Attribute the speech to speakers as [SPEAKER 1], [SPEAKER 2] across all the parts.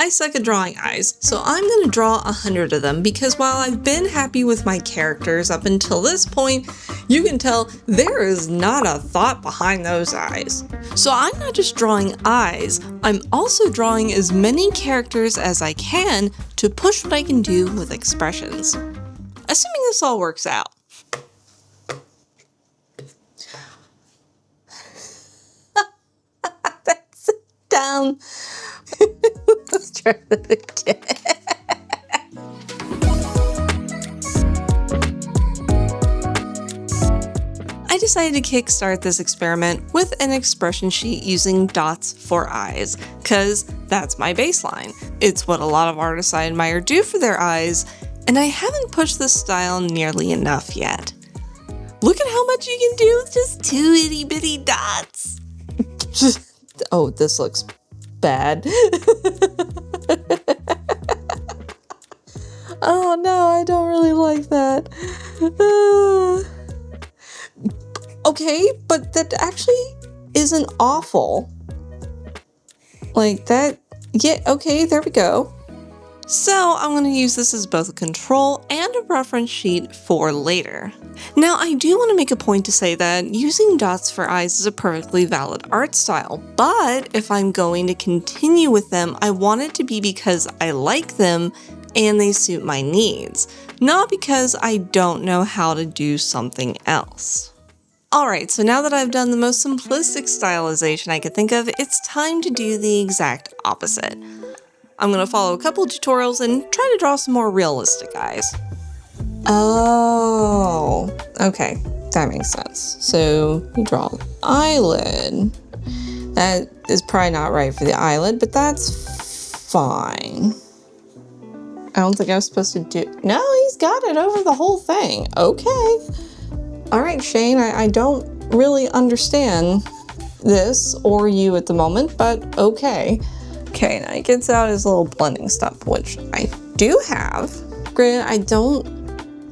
[SPEAKER 1] I suck at drawing eyes, so I'm gonna draw 100 of them because while I've been happy with my characters up until this point, you can tell there is not a thought behind those eyes. So I'm not just drawing eyes, I'm also drawing as many characters as I can to push what I can do with expressions. Assuming this all works out. That's dumb. Let's try that again. I decided to kickstart this experiment with an expression sheet using dots for eyes, cause that's my baseline. It's what a lot of artists I admire do for their eyes, and I haven't pushed this style nearly enough yet. Look at how much you can do with just 2 itty bitty dots. Oh, this looks bad. Oh no, I don't really like that. Okay, but that actually isn't awful. Like that, yeah, okay, there we go. So I'm going to use this as both a control and a reference sheet for later. Now I do want to make a point to say that using dots for eyes is a perfectly valid art style, but if I'm going to continue with them, I want it to be because I like them and they suit my needs, not because I don't know how to do something else. Alright, so now that I've done the most simplistic stylization I could think of, it's time to do the exact opposite. I'm going to follow a couple tutorials and try to draw some more realistic eyes. Oh, okay, that makes sense. So you draw an eyelid. That is probably not right for the eyelid, but that's fine. I don't think I was supposed to do... No, he's got it over the whole thing. Okay. All right, Shane, I don't really understand this or you at the moment, but okay. Okay, now he gets out his little blending stuff, which I do have. Granted, I don't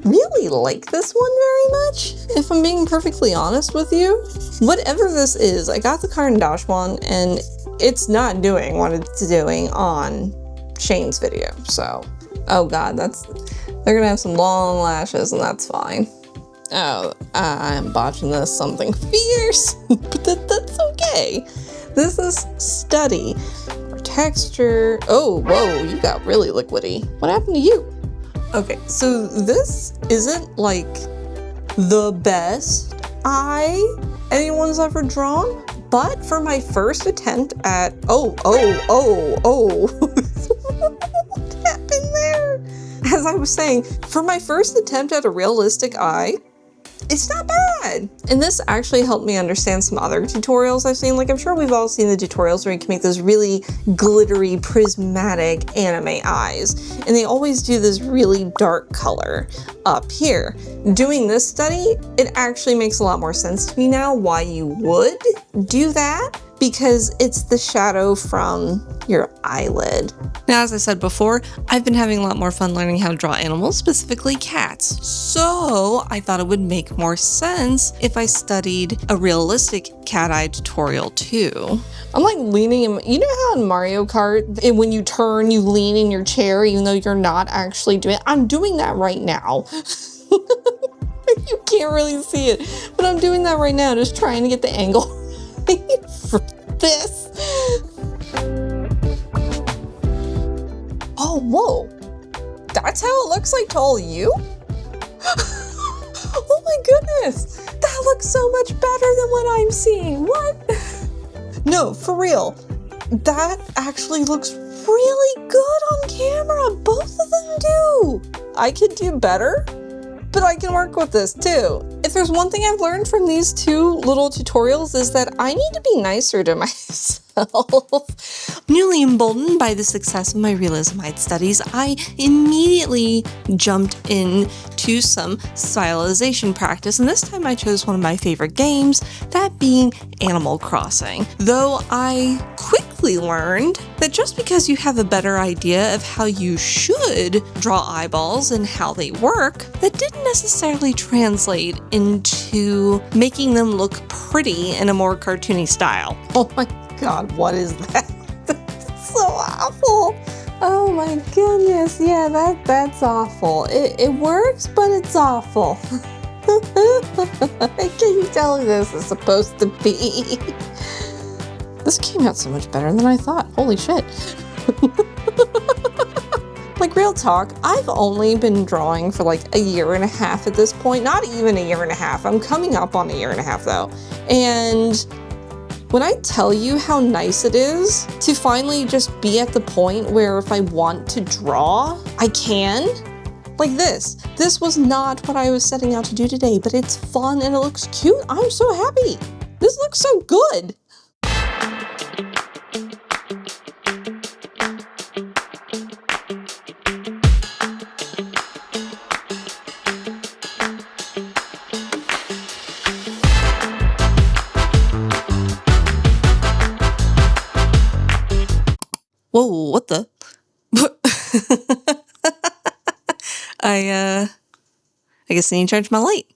[SPEAKER 1] really like this one very much, if I'm being perfectly honest with you. Whatever this is, I got the Karndash one, and it's not doing what it's doing on Shane's video, so... Oh god, they're gonna have some long lashes, and that's fine. Oh, I'm botching this something fierce, but that's okay. This is study. Texture. Oh, whoa, you got really liquidy. What happened to you? Okay, so this isn't like the best eye anyone's ever drawn, but for my first attempt at, what happened there? As I was saying, for my first attempt at a realistic eye, it's not bad. And this actually helped me understand some other tutorials I've seen. Like, I'm sure we've all seen the tutorials where you can make those really glittery, prismatic anime eyes. And they always do this really dark color up here. Doing this study, it actually makes a lot more sense to me now why you would do that, because it's the shadow from your eyelid. Now, as I said before, I've been having a lot more fun learning how to draw animals, specifically cats. So I thought it would make more sense if I studied a realistic cat eye tutorial too. I'm like leaning in, you know how in Mario Kart, when you turn, you lean in your chair even though you're not actually doing it? I'm doing that right now. You can't really see it, but I'm doing that right now, just trying to get the angle for this. Oh, whoa. That's how it looks like to all you? Oh my goodness. That looks so much better than what I'm seeing. What? No, for real. That actually looks really good on camera. Both of them do. I could do better, but I can work with this too. If there's one thing I've learned from these two little tutorials is that I need to be nicer to myself. Newly emboldened by the success of my realismite studies, I immediately jumped into some stylization practice, and this time I chose one of my favorite games, that being Animal Crossing. Though I quickly learned that just because you have a better idea of how you should draw eyeballs and how they work, that didn't necessarily translate into making them look pretty in a more cartoony style. Oh my god, what is that? That's so awful. Oh my goodness, yeah, that's awful. It works, but it's awful. Can you tell who this is supposed to be? This came out so much better than I thought. Holy shit. Like, real talk, I've only been drawing for like a year and a half at this point. Not even a year and a half. I'm coming up on a year and a half though. And when I tell you how nice it is to finally just be at the point where if I want to draw, I can. Like this. This was not what I was setting out to do today, but it's fun and it looks cute. I'm so happy. This looks so good. Whoa, what the? I guess I need to charge my light.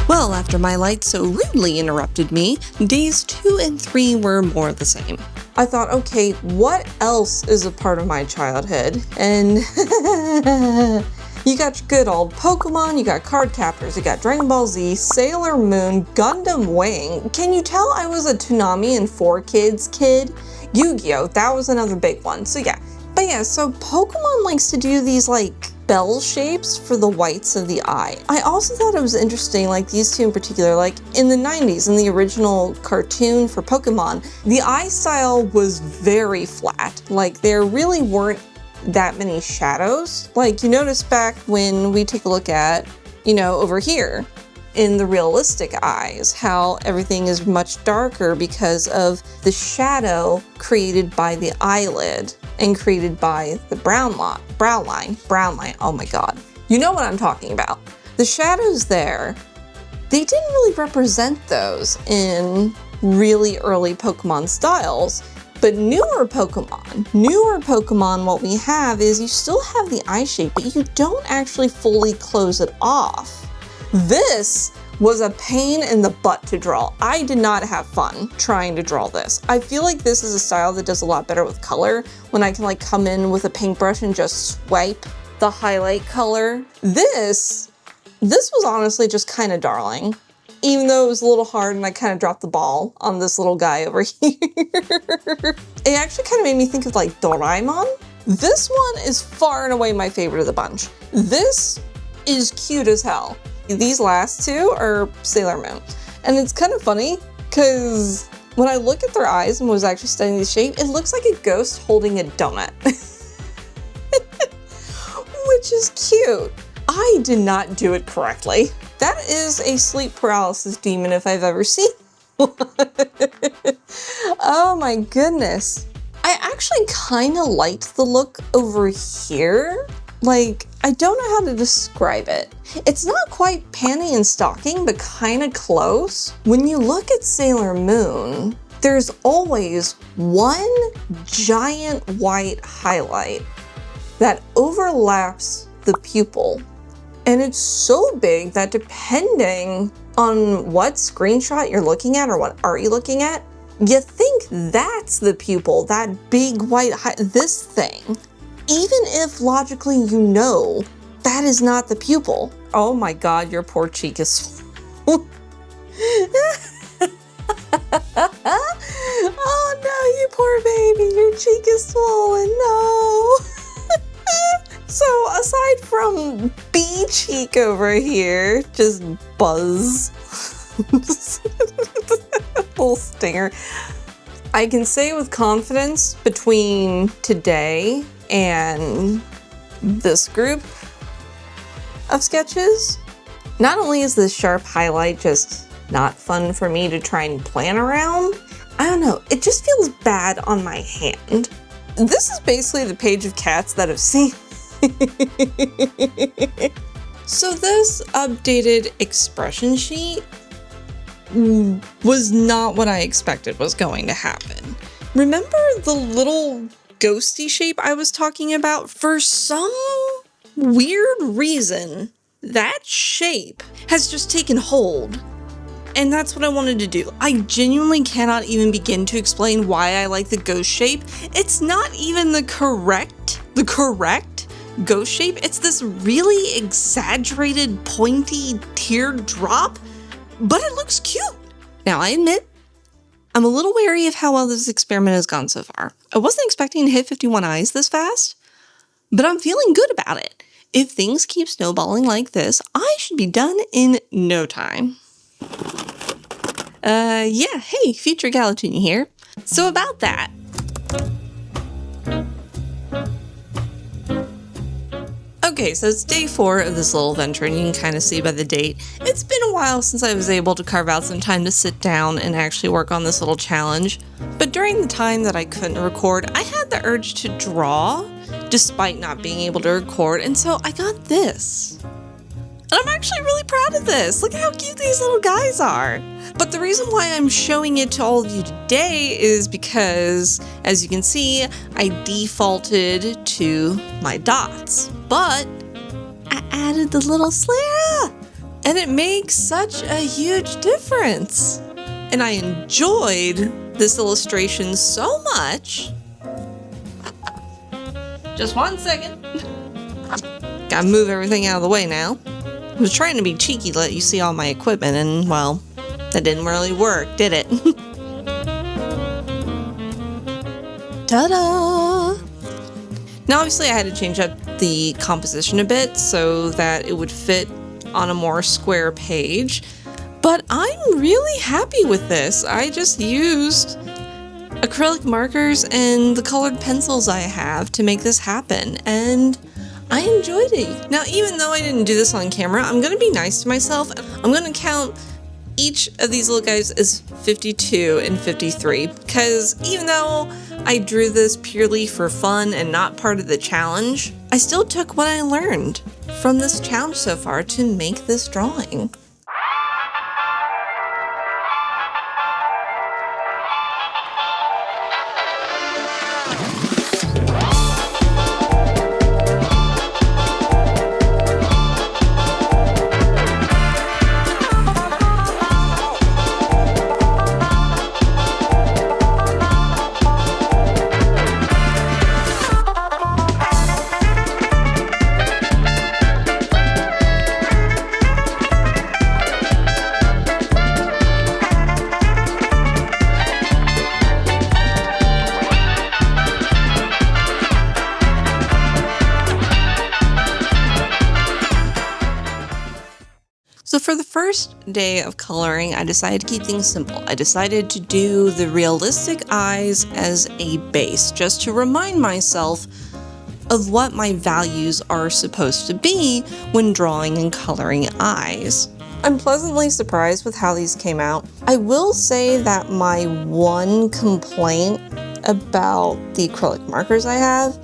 [SPEAKER 1] Well, after my light so rudely interrupted me, days 2 and 3 were more the same. I thought, okay, what else is a part of my childhood? And you got your good old Pokemon, you got card captors, you got Dragon Ball Z, Sailor Moon, Gundam Wing. Can you tell I was a Toonami and 4Kids kid? Yu-Gi-Oh! That was another big one. So yeah. But yeah, so Pokemon likes to do these like bell shapes for the whites of the eye. I also thought it was interesting, like these two in particular, like in the 90s, in the original cartoon for Pokemon, the eye style was very flat. Like there really weren't that many shadows. Like you notice back when we take a look at, you know, over here in the realistic eyes, how everything is much darker because of the shadow created by the eyelid and created by the brow line, oh my god. You know what I'm talking about. The shadows there, they didn't really represent those in really early Pokemon styles, but newer Pokemon, what we have is you still have the eye shape, but you don't actually fully close it off. This was a pain in the butt to draw. I did not have fun trying to draw this. I feel like this is a style that does a lot better with color, when I can like come in with a paintbrush and just swipe the highlight color. This was honestly just kind of darling, even though it was a little hard and I kind of dropped the ball on this little guy over here. It actually kind of made me think of like Doraemon. This one is far and away my favorite of the bunch. This is cute as hell. These last two are Sailor Moon. And it's kind of funny because when I look at their eyes and was actually studying the shape, it looks like a ghost holding a donut. Which is cute. I did not do it correctly. That is a sleep paralysis demon if I've ever seen one. Oh my goodness. I actually kind of liked the look over here. Like, I don't know how to describe it. It's not quite panty and stocking, but kind of close. When you look at Sailor Moon, there's always one giant white highlight that overlaps the pupil. And it's so big that depending on what screenshot you're looking at or what art you're looking at, you think that's the pupil, that big white this thing. Even if logically you know that is not the pupil. Oh my god, your poor cheek is Oh no, you poor baby, your cheek is swollen, no. So aside from bee cheek over here, just buzz, little stinger, I can say with confidence between today and this group of sketches, not only is this sharp highlight just not fun for me to try and plan around. I don't know, it just feels bad on my hand. This is basically the page of cats that I've seen. So this updated expression sheet was not what I expected was going to happen. Remember the little ghosty shape I was talking about? For some weird reason, that shape has just taken hold. And that's what I wanted to do. I genuinely cannot even begin to explain why I like the ghost shape. It's not even the correct ghost shape. It's this really exaggerated pointy teardrop, but it looks cute. Now I admit, I'm a little wary of how well this experiment has gone so far. I wasn't expecting to hit 51 eyes this fast, but I'm feeling good about it. If things keep snowballing like this, I should be done in no time. Yeah, hey, future Galatunia here. So about that. Okay, so it's day 4 of this little venture, and you can kind of see by the date. It's been a while since I was able to carve out some time to sit down and actually work on this little challenge. But during the time that I couldn't record, I had the urge to draw, despite not being able to record, and so I got this. And I'm actually really proud of this. Look at how cute these little guys are. But the reason why I'm showing it to all of you today is because, as you can see, I defaulted to my dots. But I added the little Slara, and it makes such a huge difference. And I enjoyed this illustration so much. Just 1 second. Gotta move everything out of the way now. I was trying to be cheeky, let you see all my equipment, and well, that didn't really work, did it? Ta-da! Now obviously I had to change up the composition a bit so that it would fit on a more square page, but I'm really happy with this. I just used acrylic markers and the colored pencils I have to make this happen, and I enjoyed it. Now, even though I didn't do this on camera, I'm going to be nice to myself. I'm going to count each of these little guys as 52 and 53, because even though I drew this purely for fun and not part of the challenge, I still took what I learned from this challenge so far to make this drawing. So for the first day of coloring, I decided to keep things simple. I decided to do the realistic eyes as a base, just to remind myself of what my values are supposed to be when drawing and coloring eyes. I'm pleasantly surprised with how these came out. I will say that my one complaint about the acrylic markers I have,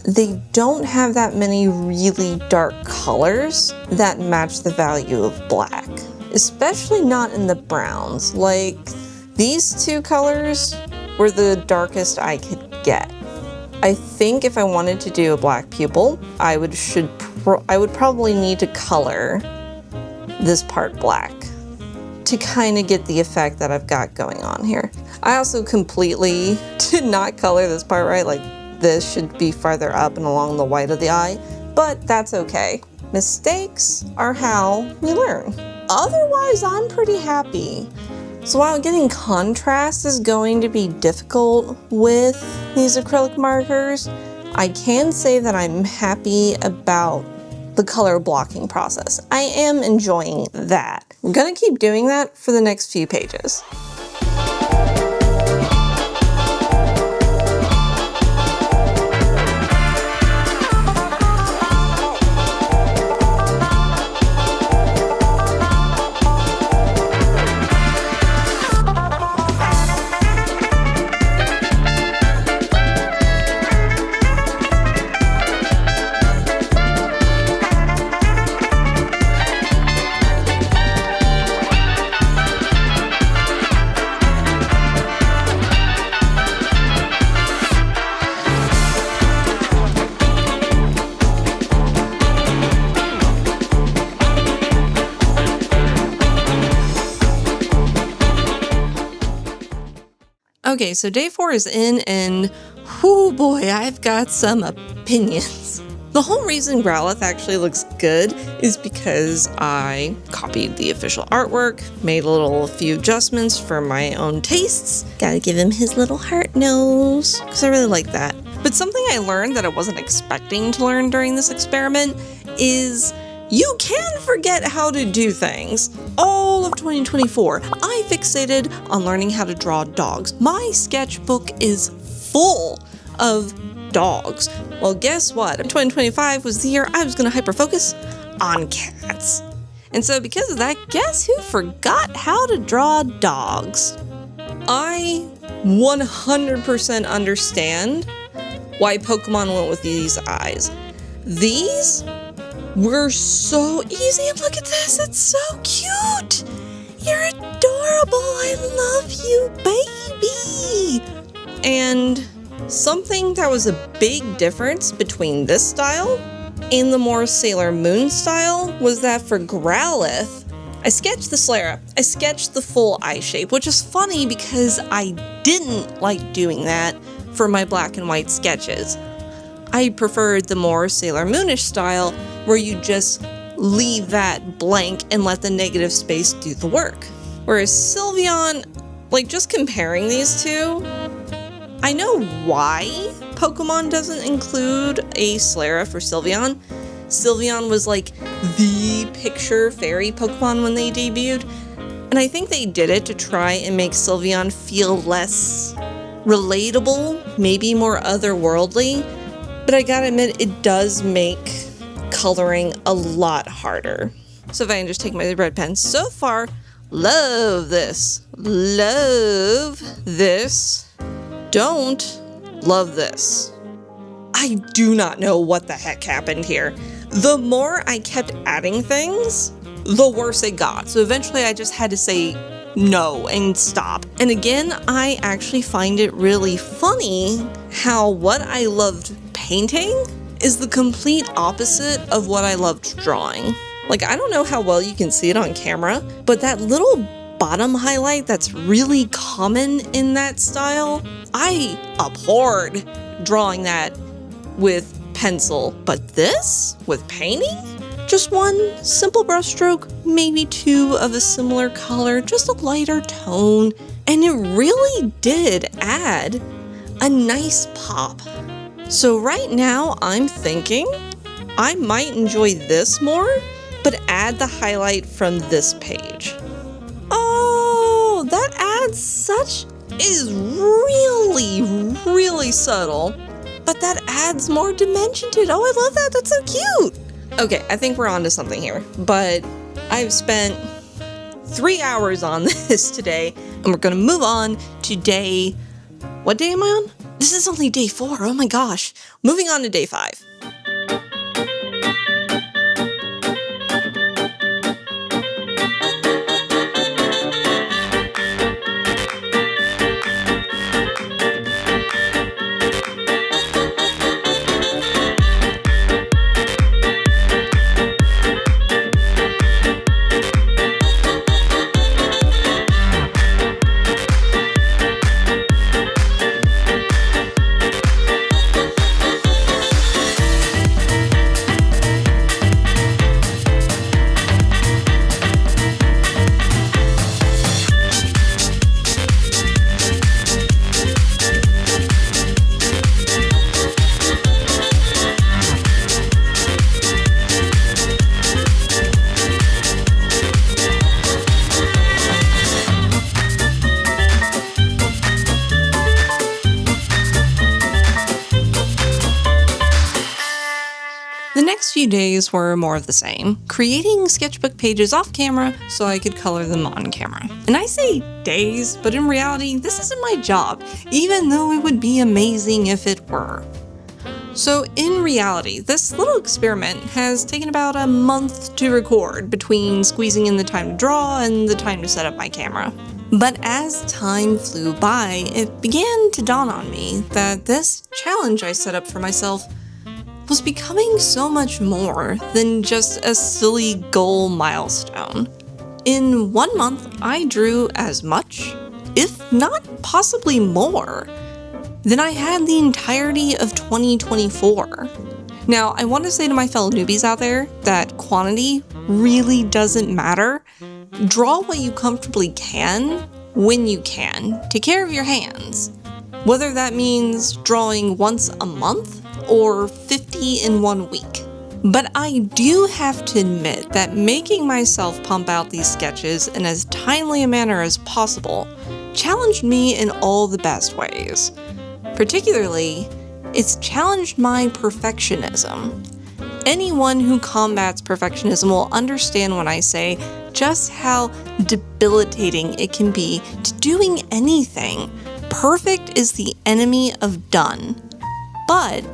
[SPEAKER 1] they don't have that many really dark colors that match the value of black, especially not in the browns. Like, these two colors were the darkest I could get. I think if I wanted to do a black pupil, I would probably need to color this part black to kind of get the effect that I've got going on here. I also completely did not color this part right. Like, this should be farther up and along the white of the eye, but that's okay. Mistakes are how we learn. Otherwise, I'm pretty happy. So while getting contrast is going to be difficult with these acrylic markers, I can say that I'm happy about the color blocking process. I am enjoying that. I'm gonna keep doing that for the next few pages. Okay, so day 4 is in, and whoo boy, I've got some opinions. The whole reason Growlithe actually looks good is because I copied the official artwork, made a few adjustments for my own tastes. Gotta give him his little heart nose, because I really like that. But something I learned that I wasn't expecting to learn during this experiment is you can forget how to do things. All of 2024, I fixated on learning how to draw dogs. My sketchbook is full of dogs. Well, guess what? 2025 was the year I was going to hyper-focus on cats. And so because of that, guess who forgot how to draw dogs? I 100% understand why Pokemon went with these eyes. These were so easy, and look at this, it's so cute! You're adorable, I love you, baby! And something that was a big difference between this style and the more Sailor Moon style was that for Growlithe, I sketched the sclera, I sketched the full eye shape, which is funny because I didn't like doing that for my black and white sketches. I preferred the more Sailor Moonish style where you just leave that blank and let the negative space do the work. Whereas Sylveon, like just comparing these two, I know why Pokemon doesn't include a sclera for Sylveon. Sylveon was like the picture fairy Pokemon when they debuted, and I think they did it to try and make Sylveon feel less relatable, maybe more otherworldly, but I gotta admit, it does make coloring a lot harder. So if I can just take my red pen, so far, love this, don't love this. I do not know what the heck happened here. The more I kept adding things, the worse it got. So eventually I just had to say no and stop. And again, I actually find it really funny how what I loved painting is the complete opposite of what I loved drawing. Like, I don't know how well you can see it on camera, but that little bottom highlight that's really common in that style, I abhorred drawing that with pencil. But this, with painting, just one simple brush stroke, maybe two of a similar color, just a lighter tone, and it really did add a nice pop. So right now I'm thinking I might enjoy this more, but add the highlight from this page. Oh, that adds such, is really, really subtle, but that adds more dimension to it. Oh, I love that, that's so cute. Okay, I think we're onto something here, but I've spent 3 hours on this today, and we're gonna move on to day, what day am I on? This is only day 4, oh my gosh. Moving on to day 5. Few days were more of the same, creating sketchbook pages off camera so I could color them on camera. And I say days, but in reality, this isn't my job, even though it would be amazing if it were. So in reality, this little experiment has taken about a month to record between squeezing in the time to draw and the time to set up my camera. But as time flew by, it began to dawn on me that this challenge I set up for myself was becoming so much more than just a silly goal milestone. In 1 month, I drew as much if not possibly more, than I had the entirety of 2024. Now, I want to say to my fellow newbies out there that quantity really doesn't matter. Draw what you comfortably can, when you can. Take care of your hands. Whether that means drawing once a month or 50 in 1 week. But I do have to admit that making myself pump out these sketches in as timely a manner as possible challenged me in all the best ways. Particularly, it's challenged my perfectionism. Anyone who combats perfectionism will understand when I say just how debilitating it can be to doing anything. Perfect is the enemy of done. But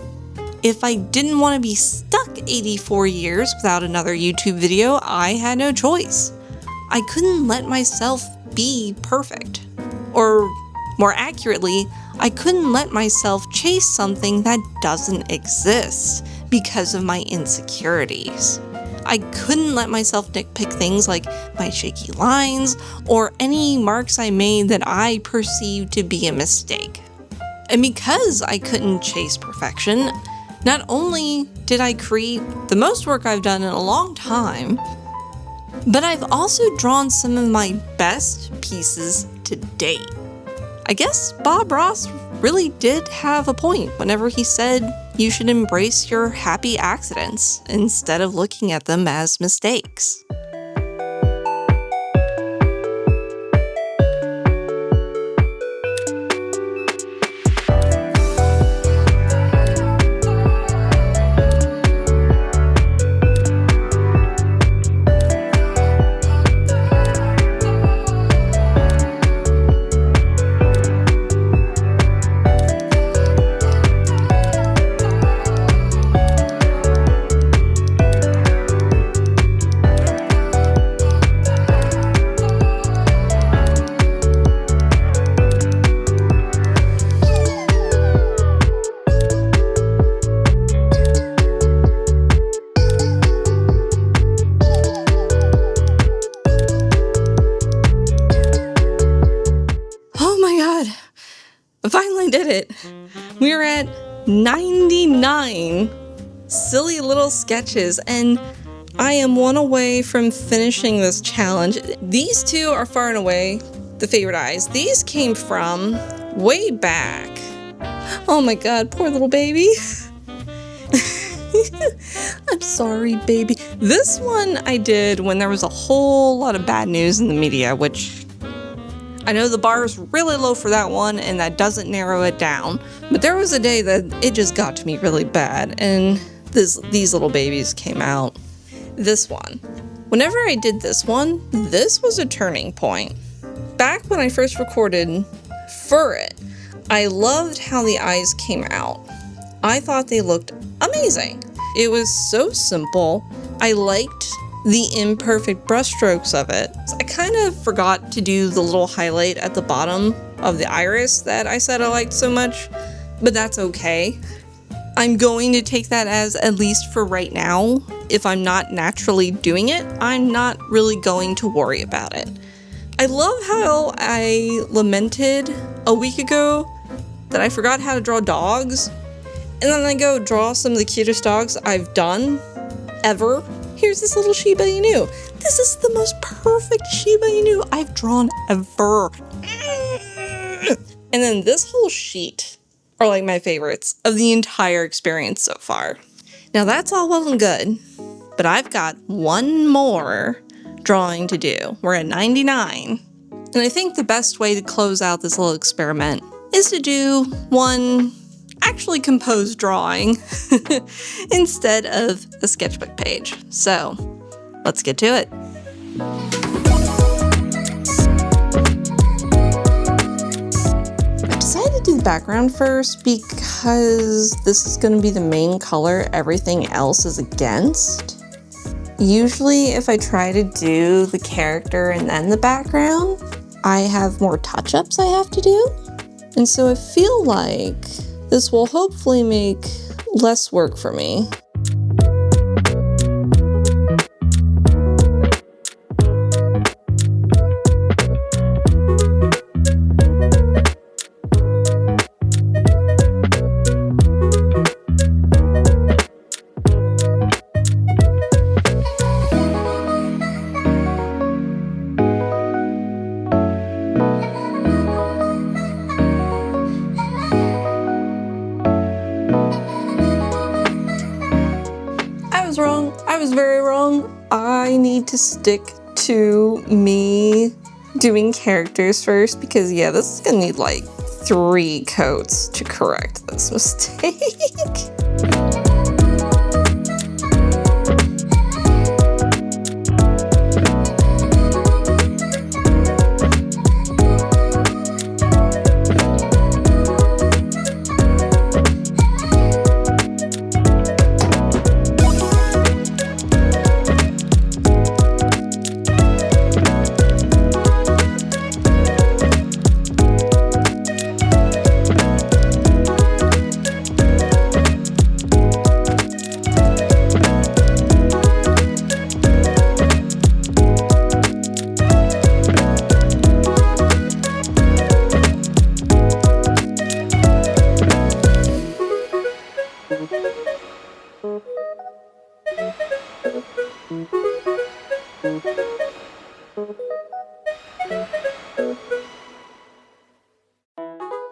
[SPEAKER 1] if I didn't want to be stuck 84 years without another YouTube video, I had no choice. I couldn't let myself be perfect. Or more accurately, I couldn't let myself chase something that doesn't exist because of my insecurities. I couldn't let myself nitpick things like my shaky lines or any marks I made that I perceived to be a mistake. And because I couldn't chase perfection, not only did I create the most work I've done in a long time, but I've also drawn some of my best pieces to date. I guess Bob Ross really did have a point whenever he said you should embrace your happy accidents instead of looking at them as mistakes. Did it. We are at 99 silly little sketches, and I am one away from finishing this challenge. These two are far and away the favorite eyes. These came from way back. Oh my god, poor little baby. I'm sorry, baby. This one I did when there was a whole lot of bad news in the media, which I know the bar is really low for that one, and that doesn't narrow it down. But there was a day that it just got to me really bad, and these little babies came out. This one. Whenever I did this one, this was a turning point. Back when I first recorded for it, I loved how the eyes came out. I thought they looked amazing. It was so simple. I liked the imperfect brushstrokes of it. I kind of forgot to do the little highlight at the bottom of the iris that I said I liked so much, but that's okay. I'm going to take that as, at least for right now, if I'm not naturally doing it, I'm not really going to worry about it. I love how I lamented a week ago that I forgot how to draw dogs, and then I go draw some of the cutest dogs I've done ever. Here's this little Shiba Inu. This is the most perfect Shiba Inu I've drawn ever. And then this whole sheet are like my favorites of the entire experience so far. Now that's all well and good, but I've got one more drawing to do. We're at 99. And I think the best way to close out this little experiment is to do one actually composed drawing instead of a sketchbook page. So let's get to it. I decided to do the background first because this is going to be the main color everything else is against. Usually if I try to do the character and then the background, I have more touch-ups I have to do. And so I feel like this will hopefully make less work for me. was very wrong. I need to stick to me doing characters first because, yeah, this is gonna need like 3 coats to correct this mistake.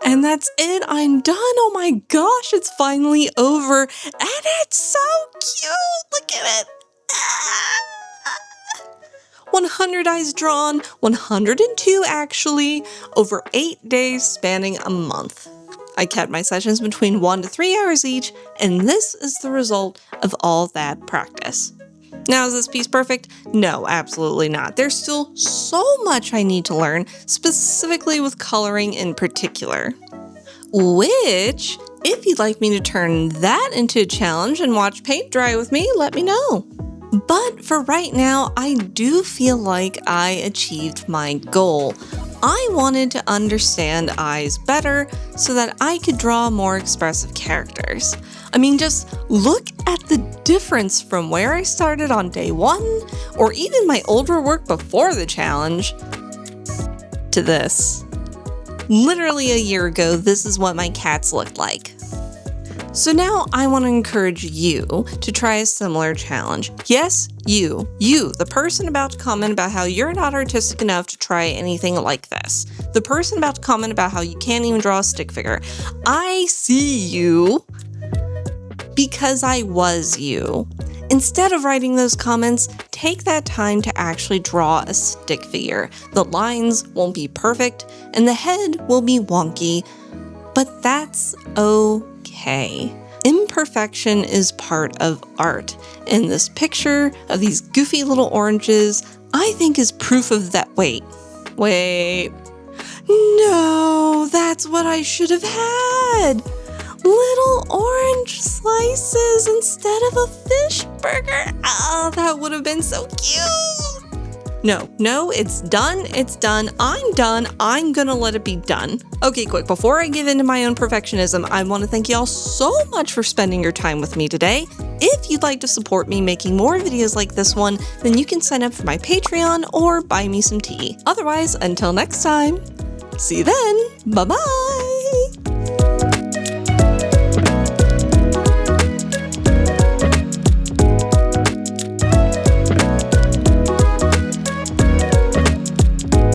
[SPEAKER 1] And that's it, I'm done. Oh my gosh, it's finally over. And it's so cute, look at it. 100 eyes drawn, 102 actually, over 8 days spanning a month. I kept my sessions between 1 to 3 hours each, and this is the result of all that practice. Now, is this piece perfect? No, absolutely not. There's still so much I need to learn, specifically with coloring in particular. Which, if you'd like me to turn that into a challenge and watch paint dry with me, let me know. But for right now, I do feel like I achieved my goal. I wanted to understand eyes better so that I could draw more expressive characters. I mean, just look at the difference from where I started on day 1, or even my older work before the challenge, to this. Literally a year ago, this is what my cats looked like. So now I want to encourage you to try a similar challenge. Yes, you, the person about to comment about how you're not artistic enough to try anything like this. The person about to comment about how you can't even draw a stick figure. I see you because I was you. Instead of writing those comments, take that time to actually draw a stick figure. The lines won't be perfect and the head will be wonky, but that's okay. Imperfection is part of art, and this picture of these goofy little oranges, I think is proof of that. Wait. No, that's what I should have had. Little orange slices instead of a fish burger. Oh, that would have been so cute. No, it's done. I'm done. I'm gonna let it be done. Okay, quick, before I give in to my own perfectionism, I want to thank y'all so much for spending your time with me today. If you'd like to support me making more videos like this one, then you can sign up for my Patreon or buy me some tea. Otherwise, until next time, see you then. Bye-bye.